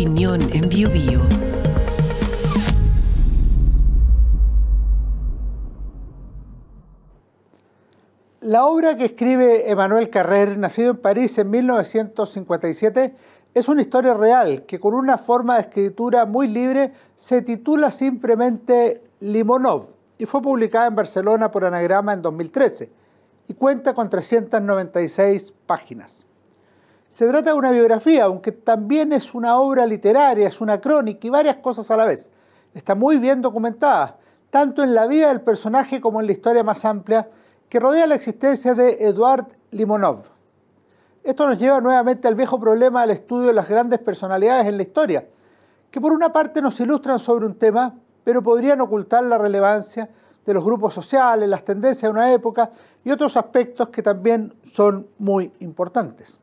opinión en Biobío. La obra que escribe Emmanuel Carrère, nacido en París en 1957, es una historia real que con una forma de escritura muy libre se titula simplemente Limonov y fue publicada en Barcelona por Anagrama en 2013 y cuenta con 396 páginas. Se trata de una biografía, aunque también es una obra literaria, es una crónica y varias cosas a la vez. Está muy bien documentada, tanto en la vida del personaje como en la historia más amplia que rodea la existencia de Édouard Limonov. Esto nos lleva nuevamente al viejo problema del estudio de las grandes personalidades en la historia, que por una parte nos ilustran sobre un tema, pero podrían ocultar la relevancia de los grupos sociales, las tendencias de una época y otros aspectos que también son muy importantes.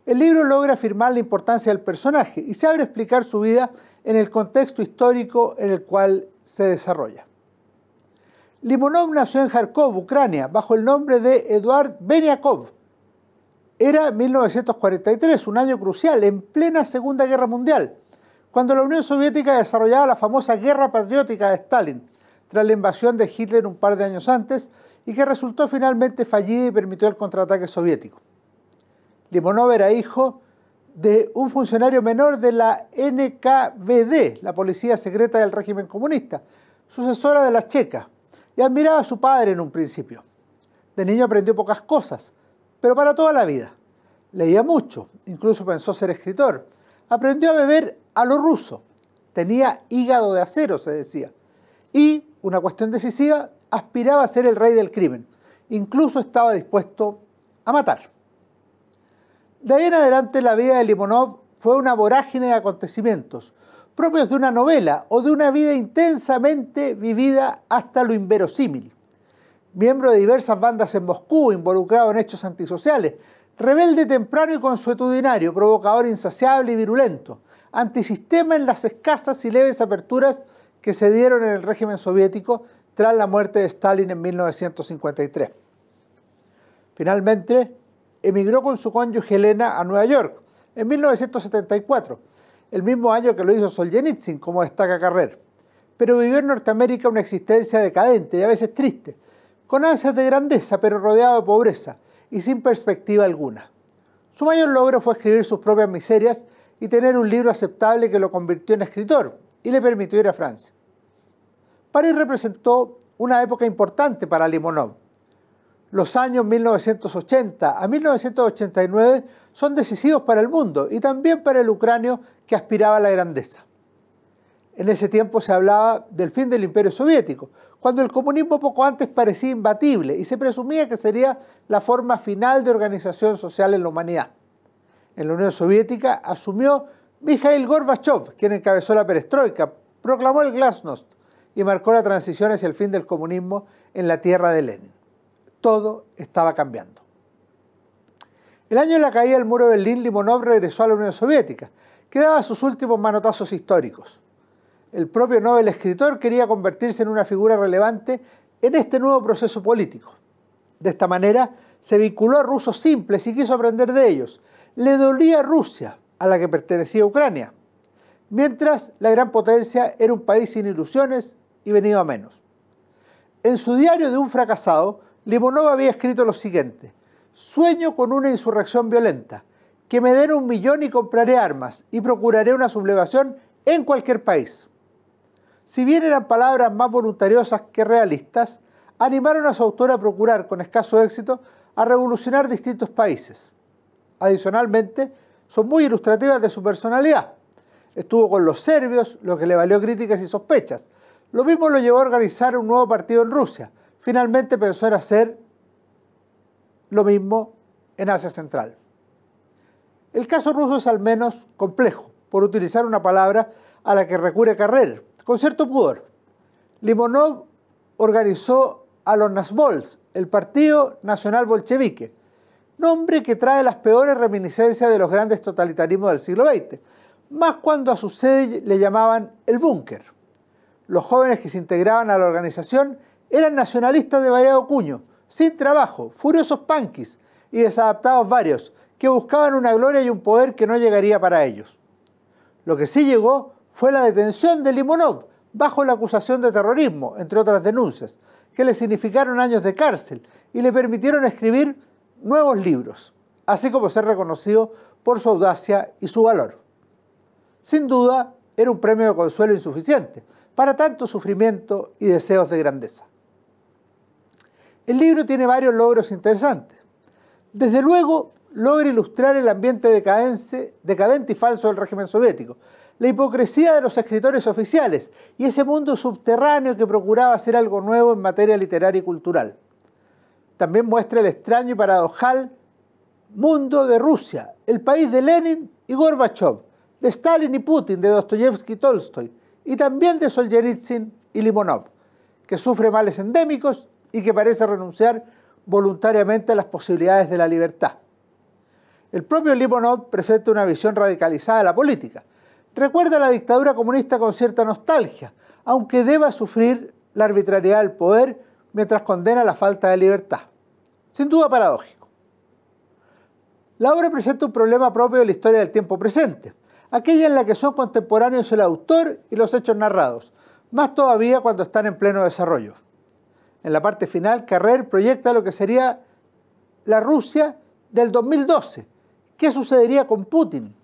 El libro logra afirmar la importancia del personaje y se abre a explicar su vida en el contexto histórico en el cual se desarrolla. Limonov nació en Kharkov, Ucrania, bajo el nombre de Eduard Beniakov. Era 1943, un año crucial, en plena Segunda Guerra Mundial, cuando la Unión Soviética desarrollaba la famosa Guerra Patriótica de Stalin, tras la invasión de Hitler un par de años antes, y que resultó finalmente fallida y permitió el contraataque soviético. Limonov era hijo de un funcionario menor de la NKVD, la policía secreta del régimen comunista, sucesora de la checa, y admiraba a su padre en un principio. De niño aprendió pocas cosas, pero para toda la vida. Leía mucho, incluso pensó ser escritor. Aprendió a beber a lo ruso. Tenía hígado de acero, se decía. Y, una cuestión decisiva, aspiraba a ser el rey del crimen. Incluso estaba dispuesto a matar. De ahí en adelante la vida de Limonov fue una vorágine de acontecimientos, propios de una novela o de una vida intensamente vivida hasta lo inverosímil. Miembro de diversas bandas en Moscú, involucrado en hechos antisociales, rebelde temprano y consuetudinario, provocador insaciable y virulento, antisistema en las escasas y leves aperturas que se dieron en el régimen soviético tras la muerte de Stalin en 1953. Finalmente, emigró con su cónyuge Elena a Nueva York en 1974, el mismo año que lo hizo Solzhenitsyn, como destaca Carrère, pero vivió en Norteamérica una existencia decadente y a veces triste, con ansias de grandeza pero rodeado de pobreza y sin perspectiva alguna. Su mayor logro fue escribir sus propias miserias y tener un libro aceptable que lo convirtió en escritor y le permitió ir a Francia. París representó una época importante para Limonov. Los años 1980 a 1989 son decisivos para el mundo y también para el ucranio que aspiraba a la grandeza. En ese tiempo se hablaba del fin del Imperio Soviético, cuando el comunismo poco antes parecía imbatible y se presumía que sería la forma final de organización social en la humanidad. En la Unión Soviética asumió Mikhail Gorbachev, quien encabezó la perestroika, proclamó el glasnost y marcó la transición hacia el fin del comunismo en la tierra de Lenin. Todo estaba cambiando. El año de la caída del muro de Berlín, Limonov regresó a la Unión Soviética, que daba sus últimos manotazos históricos. El propio Nobel escritor quería convertirse en una figura relevante en este nuevo proceso político. De esta manera, se vinculó a rusos simples y quiso aprender de ellos. Le dolía Rusia, a la que pertenecía Ucrania, mientras la gran potencia era un país sin ilusiones y venido a menos. En su diario de un fracasado, Limonov había escrito lo siguiente: «Sueño con una insurrección violenta, que me den 1 millón y compraré armas, y procuraré una sublevación en cualquier país». Si bien eran palabras más voluntariosas que realistas, animaron a su autor a procurar, con escaso éxito, a revolucionar distintos países. Adicionalmente, son muy ilustrativas de su personalidad. Estuvo con los serbios, lo que le valió críticas y sospechas. Lo mismo lo llevó a organizar un nuevo partido en Rusia. Finalmente pensó en hacer lo mismo en Asia Central. El caso ruso es al menos complejo, por utilizar una palabra a la que recurre Carrère, con cierto pudor. Limonov organizó a los Nazbols, el Partido Nacional Bolchevique, nombre que trae las peores reminiscencias de los grandes totalitarismos del siglo XX, más cuando a su sede le llamaban el búnker. Los jóvenes que se integraban a la organización eran nacionalistas de variado cuño, sin trabajo, furiosos punkis y desadaptados varios, que buscaban una gloria y un poder que no llegaría para ellos. Lo que sí llegó fue la detención de Limonov bajo la acusación de terrorismo, entre otras denuncias, que le significaron años de cárcel y le permitieron escribir nuevos libros, así como ser reconocido por su audacia y su valor. Sin duda, era un premio de consuelo insuficiente para tanto sufrimiento y deseos de grandeza. El libro tiene varios logros interesantes. Desde luego, logra ilustrar el ambiente decadente y falso del régimen soviético, la hipocresía de los escritores oficiales y ese mundo subterráneo que procuraba hacer algo nuevo en materia literaria y cultural. También muestra el extraño y paradojal mundo de Rusia, el país de Lenin y Gorbachov, de Stalin y Putin, de Dostoyevsky y Tolstoy, y también de Solzhenitsyn y Limonov, que sufre males endémicos y que parece renunciar voluntariamente a las posibilidades de la libertad. El propio Limonov presenta una visión radicalizada de la política. Recuerda la dictadura comunista con cierta nostalgia, aunque deba sufrir la arbitrariedad del poder mientras condena la falta de libertad. Sin duda paradójico. La obra presenta un problema propio de la historia del tiempo presente, aquella en la que son contemporáneos el autor y los hechos narrados, más todavía cuando están en pleno desarrollo. En la parte final, Carrer proyecta lo que sería la Rusia del 2012. ¿Qué sucedería con Putin?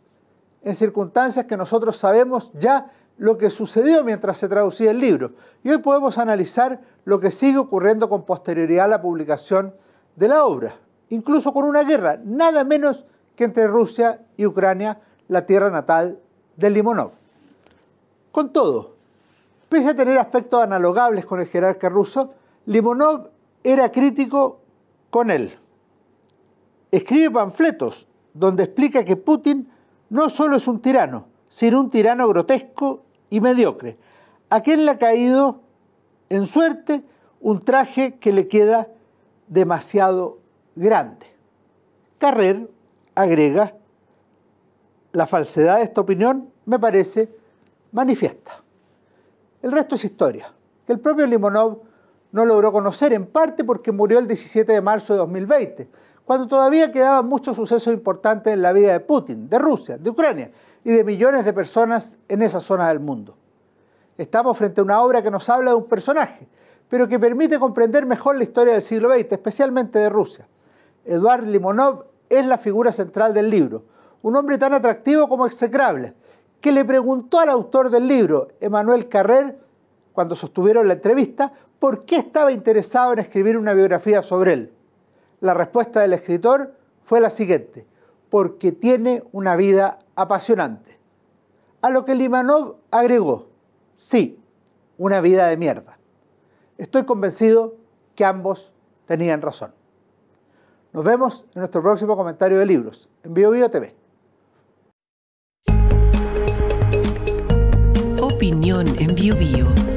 En circunstancias que nosotros sabemos ya lo que sucedió mientras se traducía el libro. Y hoy podemos analizar lo que sigue ocurriendo con posterioridad a la publicación de la obra, incluso con una guerra, nada menos que entre Rusia y Ucrania, la tierra natal de Limonov. Con todo, pese a tener aspectos analogables con el jerarca ruso, Limonov era crítico con él. Escribe panfletos donde explica que Putin no solo es un tirano, sino un tirano grotesco y mediocre, a quien le ha caído en suerte un traje que le queda demasiado grande. Carrer agrega: la falsedad de esta opinión me parece manifiesta. El resto es historia, que el propio Limonov no logró conocer, en parte porque murió el 17 de marzo de 2020, cuando todavía quedaban muchos sucesos importantes en la vida de Putin, de Rusia, de Ucrania y de millones de personas en esa zona del mundo. Estamos frente a una obra que nos habla de un personaje, pero que permite comprender mejor la historia del siglo XX, especialmente de Rusia. Eduard Limonov es la figura central del libro, un hombre tan atractivo como execrable, que le preguntó al autor del libro, Emmanuel Carrer, cuando sostuvieron la entrevista, por qué estaba interesado en escribir una biografía sobre él. La respuesta del escritor fue la siguiente: porque tiene una vida apasionante. A lo que Limonov agregó: sí, una vida de mierda. Estoy convencido que ambos tenían razón. Nos vemos en nuestro próximo comentario de libros, en BioBio TV. Opinión en BioBio.